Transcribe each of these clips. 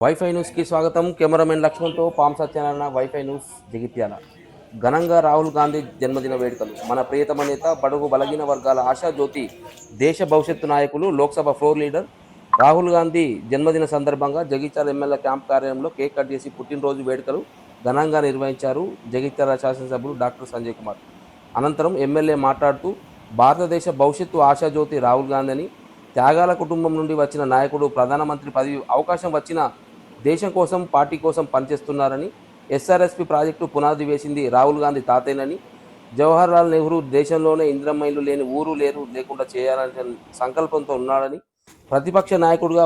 Wifi న్యూస్కి స్వాగతం. Cameraman లక్ష్మణ్తో పాం సత్యనారాయణ, వైఫై న్యూస్, జగిత్యాల. ఘనంగా రాహుల్ గాంధీ జన్మదిన వేడుకలు. మన ప్రియతమ నేత, బడుగు బలహీన వర్గాల ఆశాజ్యోతి, దేశ భవిష్యత్తు నాయకులు, లోక్సభ ఫ్లోర్ లీడర్ రాహుల్ గాంధీ జన్మదిన సందర్భంగా జగిత్యాల ఎమ్మెల్యే క్యాంప్ కార్యాలయంలో కేక్ కట్ చేసి పుట్టినరోజు వేడుకలు ఘనంగా నిర్వహించారు జగిత్యాల శాసనసభ్యులు డాక్టర్ సంజయ్ కుమార్. అనంతరం ఎమ్మెల్యే మాట్లాడుతూ, భారతదేశ భవిష్యత్తు ఆశాజ్యోతి రాహుల్ గాంధీ అని, త్యాగాల కుటుంబం నుండి వచ్చిన నాయకుడు, ప్రధానమంత్రి పదవి అవకాశం వచ్చిన దేశం కోసం, పార్టీ కోసం పనిచేస్తున్నారని, ఎస్ఆర్ఎస్పీ ప్రాజెక్టు పునాది వేసింది రాహుల్ గాంధీ తాతేనని, జవహర్ లాల్ నెహ్రూ దేశంలోనే ఇందిరమ్మ లేని ఊరు లేకుండా చేయాలనే సంకల్పంతో ఉన్నాడని, ప్రతిపక్ష నాయకుడిగా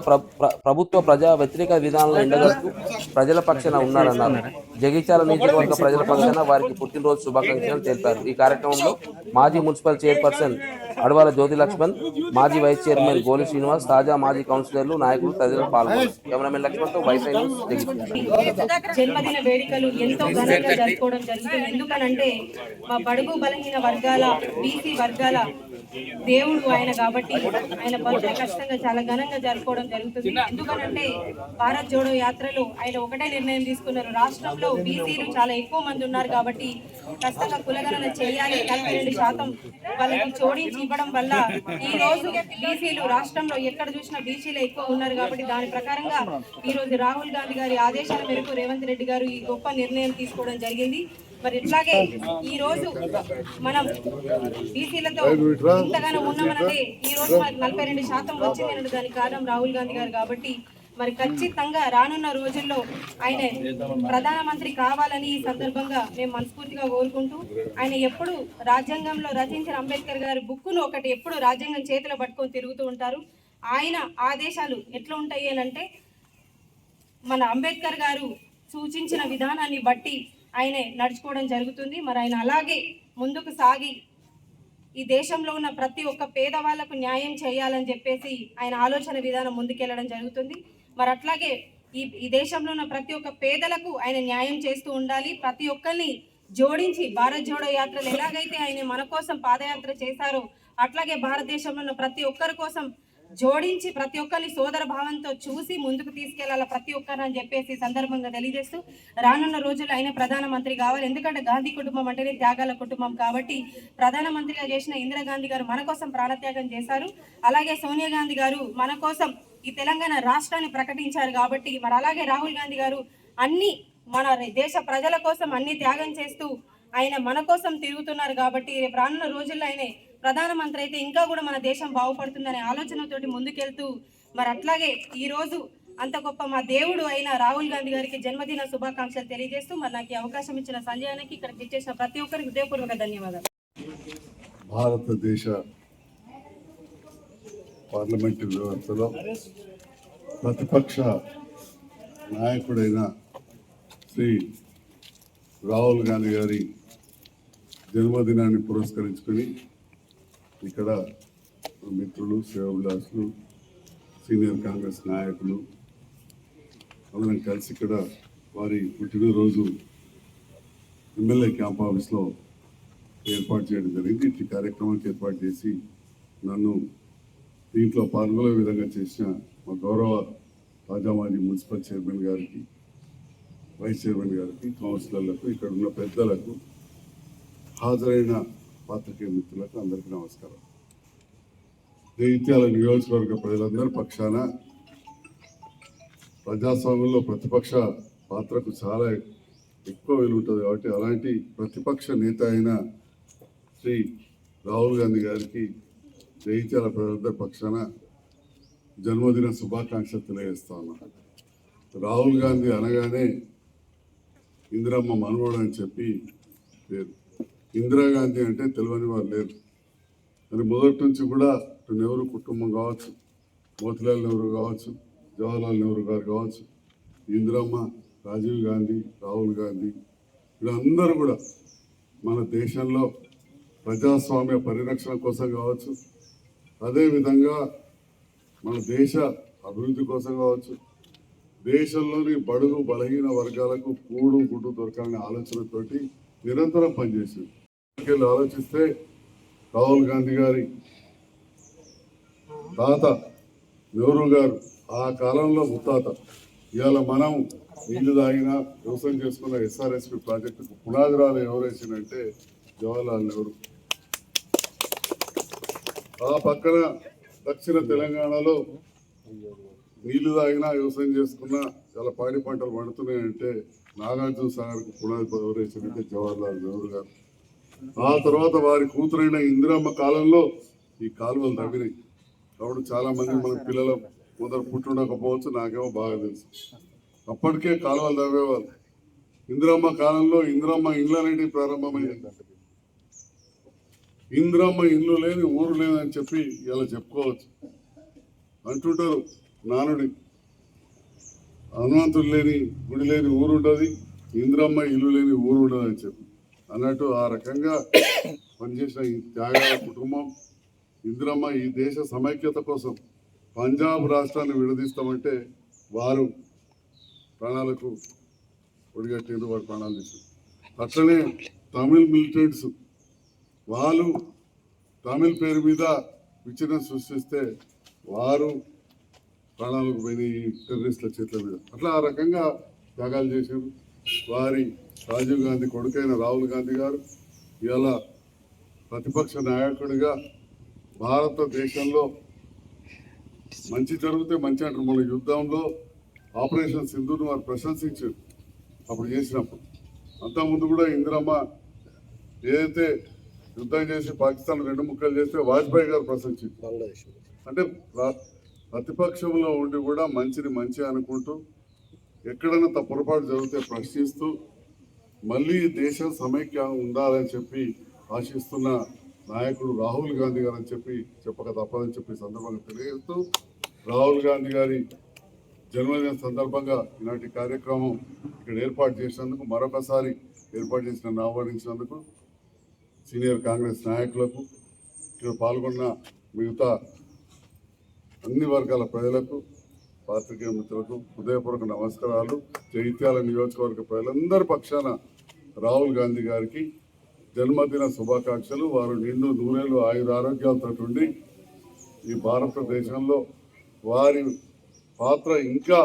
ప్రభుత్వ ప్రజా వ్యతిరేక విధానాలను ఎండగడుతూ ప్రజల పక్షాన ఉన్నారన్నారు. జగిత్యాల నియోజకవర్గ ప్రజల పక్షాన వారికి పుట్టినరోజు శుభాకాంక్షలు తెలిపారు. ఈ కార్యక్రమంలో మాజీ మున్సిపల్ చైర్పర్సన్ అడవాల జ్యోతి లక్ష్మణ్, మాజీ వైస్ చైర్మన్ గోలి శ్రీనివాస్, తాజా మాజీ కౌన్సిలర్లు, నాయకులు తదితరులు పాల్గొన్నారు. కెమెరామెన్ లక్ష్మణ్తో వైఫై న్యూస్, జగిత్యాల. జన్మదిన వేడుకలు ఎంతో ఘనంగా జరుపుకోవడం జరుగుతుంది. ఎందుకనంటే మా బడుగు బలహీన వర్గాల, బీసీ వర్గాల దేవుడు ఆయన కాబట్టి ఆయన బర్త్డే ఖచ్చితంగా చాలా ఘనంగా జరుపుకోవడం జరుగుతుంది. ఎందుకనంటే భారత్ జోడో యాత్రలో ఆయన ఒకటే నిర్ణయం తీసుకున్నారు. రాష్ట్రంలో బీసీలు చాలా ఎక్కువ మంది ఉన్నారు కాబట్టి ఖచ్చితంగా కులగణన చేయాలి. 42% వాళ్ళకి జోడించి ఇవ్వడం వల్ల ఈ రోజు బీసీలు రాష్ట్రంలో ఎక్కడ చూసినా బీసీలు ఎక్కువ ఉన్నారు కాబట్టి దాని ప్రకారంగా ఈ రోజు రాహుల్ గాంధీ గారి ఆదేశాల మేరకు రేవంత్ రెడ్డి గారు ఈ గొప్ప నిర్ణయం తీసుకోవడం జరిగింది. మరి ఇట్లాగే ఈ రోజు మనం బీసీలతో ఇంతగానో ఉన్నామన్నదే ఈ రోజు మనకు 42% వచ్చింది అన్నది దానికి కారణం రాహుల్ గాంధీ గారు కాబట్టి మరి ఖచ్చితంగా రానున్న రోజుల్లో ఆయన ప్రధానమంత్రి కావాలని ఈ సందర్భంగా మేము మనస్ఫూర్తిగా కోరుకుంటూ, ఆయన ఎప్పుడు రాజ్యాంగంలో రచించిన అంబేద్కర్ గారి బుక్కును ఒకటి ఎప్పుడు రాజ్యాంగం చేతిలో పట్టుకొని తిరుగుతూ ఉంటారు. ఆయన ఆదేశాలు ఎట్లా ఉంటాయి అని అంటే, మన అంబేద్కర్ గారు సూచించిన విధానాన్ని బట్టి ఆయన నడుచుకోవడం జరుగుతుంది. మరి ఆయన అలాగే ముందుకు సాగి ఈ దేశంలో ఉన్న ప్రతి ఒక్క పేదవాళ్లకు న్యాయం చేయాలని చెప్పేసి ఆయన ఆలోచన విధానం ముందుకెళ్లడం జరుగుతుంది. మరి అట్లాగే ఈ దేశంలో ఉన్న ప్రతి ఒక్క పేదలకు ఆయన న్యాయం చేస్తూ ఉండాలి. ప్రతి ఒక్కరిని జోడించి భారత్ జోడో యాత్రలు ఎలాగైతే ఆయన మన కోసం పాదయాత్ర చేశారో అట్లాగే భారతదేశంలో ఉన్న ప్రతి ఒక్కరి కోసం జోడించి ప్రతి ఒక్కరిని సోదర భావంతో చూసి ముందుకు తీసుకెళ్లాల ప్రతి ఒక్కరు అని చెప్పేసి సందర్భంగా తెలియజేస్తూ, రానున్న రోజుల్లో ఆయన ప్రధానమంత్రి కావాలి. ఎందుకంటే గాంధీ కుటుంబం అంటేనే త్యాగాల కుటుంబం కాబట్టి ప్రధానమంత్రిగా చేసిన ఇందిరాగాంధీ గారు మన కోసం ప్రాణత్యాగం చేశారు. అలాగే సోనియా గాంధీ గారు మన కోసం ఈ తెలంగాణ రాష్ట్రాన్ని ప్రకటించారు కాబట్టి మరి అలాగే రాహుల్ గాంధీ గారు అన్ని మన దేశ ప్రజల కోసం అన్ని త్యాగం చేస్తూ ఆయన మన కోసం తిరుగుతున్నారు కాబట్టి రేపు రానున్న రోజుల్లో ఆయన ప్రధానమంత్రి అయితే ఇంకా కూడా మన దేశం బాగుపడుతుందనే ఆలోచనతోటి ముందుకెళ్తూ, మరి అట్లాగే ఈ రోజు అంత గొప్ప మా దేవుడు అయిన రాహుల్ గాంధీ గారికి జన్మదిన శుభాకాంక్షలు తెలియజేస్తూ, మరి నాకు ఈ అవకాశం ఇచ్చిన సంజయానికి ఇక్కడికి ఇచ్చేసిన ప్రతి ఒక్కరికి హృదయపూర్వక ధన్యవాదాలు. భారతదేశ పార్లమెంటు వ్యవస్థలో ప్రతిపక్ష నాయకుడైన శ్రీ రాహుల్ గాంధీ గారి జన్మదినాన్ని పురస్కరించుకొని ఇక్కడ మిత్రులు, శ్రేయోభిలాషులు, సీనియర్ కాంగ్రెస్ నాయకులు అందరం కలిసి ఇక్కడ వారి పుట్టినరోజు ఎమ్మెల్యే క్యాంప్ ఆఫీస్లో ఏర్పాటు చేయడం జరిగింది. ఈ కార్యక్రమానికి ఏర్పాటు చేసి నన్ను దీంట్లో పాల్గొనే విధంగా చేసిన మా గౌరవ తాజా మాజీ మున్సిపల్ చైర్మన్ గారికి, వైస్ చైర్మన్ గారికి, కౌన్సిలర్లకు, ఇక్కడ ఉన్న పెద్దలకు, హాజరైన పాత్రికేయ మిత్రులకు అందరికీ నమస్కారం. జగిత్యాల నియోజకవర్గ ప్రజలందరి పక్షాన ప్రజాస్వామ్యంలో ప్రతిపక్ష పాత్రకు చాలా ఎక్కువ విలువ ఉంటుంది కాబట్టి అలాంటి ప్రతిపక్ష నేత అయిన శ్రీ రాహుల్ గాంధీ గారికి జగిత్యాల ప్రజలందరి పక్షాన జన్మదిన శుభాకాంక్షలు తెలియజేస్తా ఉన్నా. రాహుల్ గాంధీ అనగానే ఇందిరమ్మ మనవడు అని చెప్పి పేరు. ఇందిరాగాంధీ అంటే తెలియని వారు లేరు. మరి మొదటి నుంచి కూడా నెహ్రూ కుటుంబం కావచ్చు, మోతిలాల్ నెహ్రూ కావచ్చు, జవహర్లాల్ నెహ్రూ గారు కావచ్చు, ఇందిరమ్మ, రాజీవ్ గాంధీ, రాహుల్ గాంధీ, వీళ్ళందరూ కూడా మన దేశంలో ప్రజాస్వామ్య పరిరక్షణ కోసం కావచ్చు, అదేవిధంగా మన దేశ అభివృద్ధి కోసం కావచ్చు, దేశంలోని బడుగు బలహీన వర్గాలకు కూడు గుడ్డు దొరకాలనే ఆలోచనతోటి నిరంతరం పనిచేసింది. ఆలోచిస్తే రాహుల్ గాంధీ గారి తాత నెహ్రూ గారు ఆ కాలంలో ముత్తాత ఇవాళ మనం నీళ్లు తాగిన వ్యవసాయం చేసుకున్న ఎస్ఆర్ఎస్పి ప్రాజెక్టుకు పునాదిరాలు ఎవరు వేసిందంటే జవహర్లాల్ నెహ్రూ. ఆ పక్కన దక్షిణ తెలంగాణలో నీళ్లు తాగినా వ్యవసాయం చేసుకున్నా చాలా పాడి పంటలు పండుతున్నాయంటే నాగార్జున సాగర్కు పునాది ఎవరు వేసిందంటే జవహర్లాల్ నెహ్రూ గారు. ఆ తర్వాత వారి కూతురైన ఇందిరమ్మ కాలంలో ఈ కాలువలు తవ్వినాయి. కాబట్టి చాలా మంది మన పిల్లలు మొదలు పుట్టుండకపోవచ్చు, నాకేమో బాగా తెలుసు. అప్పటికే కాలువలు తవ్వేవాళ్ళు. ఇందిరమ్మ కాలంలో ఇందిరమ్మ ఇండ్లు అనేటివి ప్రారంభమైంది. ఇందిరమ్మ ఇల్లు లేని ఊరు లేదని చెప్పి ఇలా చెప్పుకోవచ్చు. అంటుంటారు నానుడి, హనుమంతుడు లేని గుడి లేని ఊరు ఉంటుంది, ఇందిరమ్మ ఇల్లు లేని ఊరు ఉండదు అని చెప్పి అన్నట్టు ఆ రకంగా పనిచేసిన ఈ త్యాగాల కుటుంబం ఇందిరమ్మ ఈ దేశ సమైక్యత కోసం పంజాబ్ రాష్ట్రాన్ని విడదీస్తామంటే వారు ప్రాణాలకు ఒడిగట్టిండ్రు, వారు ప్రాణాలు తీశారు. అట్లనే తమిళ్ మిలిటెంట్స్ వాళ్ళు తమిళ్ పేరు మీద విచ్ఛిన్నం సృష్టిస్తే వారు ప్రాణాలకు పోయిన ఈ టెర్రరిస్టుల చేతుల మీద అట్లా ఆ రకంగా త్యాగాలు చేశారు. వారి రాజీవ్ గాంధీ కొడుకైన రాహుల్ గాంధీ గారు ఇవాళ ప్రతిపక్ష నాయకుడిగా భారతదేశంలో మంచి జరిగితే మంచి అంటారు. మన యుద్ధంలో ఆపరేషన్ సింధూర్ను వారు ప్రశంసించారు అప్పుడు చేసినప్పుడు. అంతకుముందు కూడా ఇందిరమ్మ ఏదైతే యుద్ధం చేసి పాకిస్తాన్ 2 ముక్కలు చేస్తే వాజ్పేయి గారు ప్రశంసించారు. అంటే ప్రతిపక్షంలో ఉండి కూడా మంచిని మంచి అనుకుంటూ ఎక్కడైనా పొరపాటు జరిగితే ప్రశ్నిస్తూ మళ్ళీ దేశం సమైక్య ఉండాలని చెప్పి ఆశిస్తున్న నాయకుడు రాహుల్ గాంధీ గారు అని చెప్పి చెప్పక తప్పదని చెప్పి సందర్భంగా తెలియజేస్తూ రాహుల్ గాంధీ గారి జన్మదిన సందర్భంగా ఇలాంటి కార్యక్రమం ఇక్కడ ఏర్పాటు చేసినందుకు మరొకసారి ఏర్పాటు చేసిన ఆహ్వానించినందుకు సీనియర్ కాంగ్రెస్ నాయకులకు ఇక్కడ పాల్గొన్న మిగతా అన్ని వర్గాల ప్రజలకు పాత్రికేయ మిత్రులకు హృదయపూర్వక నమస్కారాలు. జగిత్యాల నియోజకవర్గ ప్రజలందరి పక్షాన రాహుల్ గాంధీ గారికి జన్మదిన శుభాకాంక్షలు. వారు నిండు నూరేళ్ళు ఆయురారోగ్యాలతో ఉండి ఈ భారతదేశంలో వారి పాత్ర ఇంకా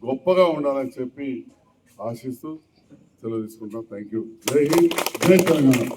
గొప్పగా ఉండాలని చెప్పి ఆశిస్తూ సెలవు తీసుకుంటాం. Thank you. జై హింద్, జై తెలంగాణ.